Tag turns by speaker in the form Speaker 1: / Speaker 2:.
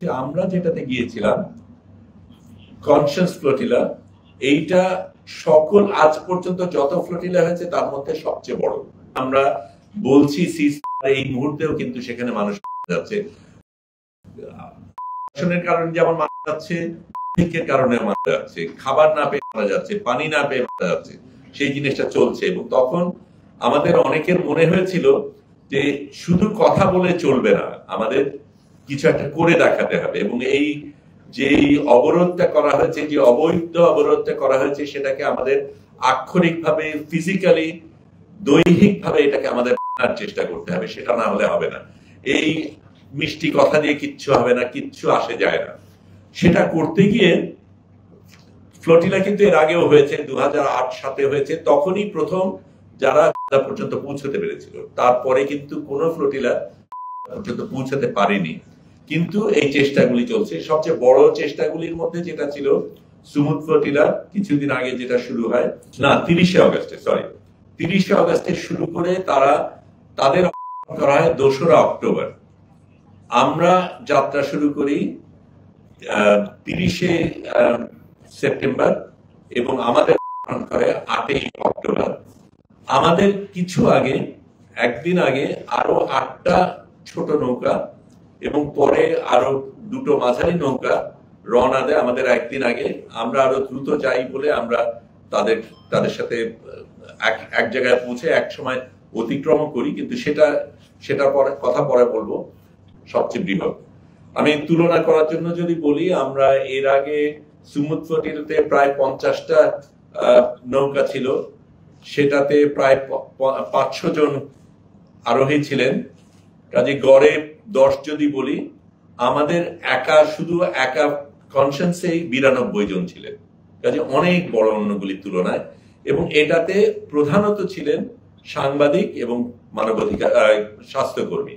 Speaker 1: আমরা যেটাতে গিয়েছিলাম কনসিয়াস ফ্লোটিলা, এইটা সকল আজ পর্যন্ত যত ফ্লোটিলা হয়েছে তার মধ্যে সবচেয়ে বড়। আমরা বলছি এই মুহূর্তেও কিন্তু সেখানে মানুষ যাচ্ছে, কারণে যেমন মারা যাচ্ছে, কারণে মারা যাচ্ছে, খাবার না পেয়ে মারা যাচ্ছে, পানি না পেয়ে মারা যাচ্ছে, সেই জিনিসটা চলছে। এবং তখন আমাদের অনেকের মনে হয়েছিল যে শুধু কথা বলে চলবে না, আমাদের কিছু একটা করে দেখাতে হবে। এবং এই যে অবরোধটা করা হয়েছে, যে অবৈধ অবরোধটা করা হয়েছে, সেটাকে আমাদের আক্ষরিকভাবে, ফিজিক্যালি, দৈহিকভাবে এটাকে আমাদের চেষ্টা করতে হবে, সেটা না হলে হবে না। এই মিষ্টি কথা দিয়ে কিচ্ছু হবে না, কিচ্ছু আসে যায় না। সেটা করতে গিয়ে ফ্লোটিলা কিন্তু এর আগেও হয়েছে, 2008 হয়েছে, তখনই প্রথম যারা পর্যন্ত পৌঁছতে পেরেছিল। তারপরে কিন্তু কোনো ফ্লোটিলা পর্যন্ত পৌঁছাতে পারেনি। কিন্তু এই চেষ্টাগুলি চলছে। সবচেয়ে বড় চেষ্টাগুলির মধ্যে যেটা ছিল সুমুদ ফ্লোটিলা, কিছুদিন আগে যেটা শুরু হয়, না 30শে অগস্টে শুরু করে তাদের করা হয় 2রা অক্টোবর। আমরা যাত্রা শুরু করি 30শে সেপ্টেম্বর এবং আমাদের করে 8ই অক্টোবর। আমাদের কিছু আগে, একদিন আগে আরো 8টা ছোট নৌকা এবং পরে আরো 2টো মাঝারি নৌকা রওনা দেয় আমাদের একদিন আগে। আমরা আরো দ্রুত যাই বলে আমরা তাদের সাথে এক জায়গায় পৌঁছে এক সময় অতিক্রম করি, কিন্তু সেটা কথা পরে বলবো। সবচেয়ে বৃহৎ, আমি তুলনা করার জন্য যদি বলি, আমরা এর আগে সুমুদ ফ্লোটিলাতে প্রায় 50টা নৌকা ছিল, সেটাতে প্রায় 500 জন আরোহী ছিলেন। কাজে গড়ে 10 যদি বলি, আমাদের শুধু একা কনসিয়াসেই 92 জন ছিলেন। কাজে অনেক বড় অন্যগুলির তুলনায়। এবং এটাতে প্রধানত ছিলেন সাংবাদিক এবং মানবাধিকার স্বাস্থ্যকর্মী।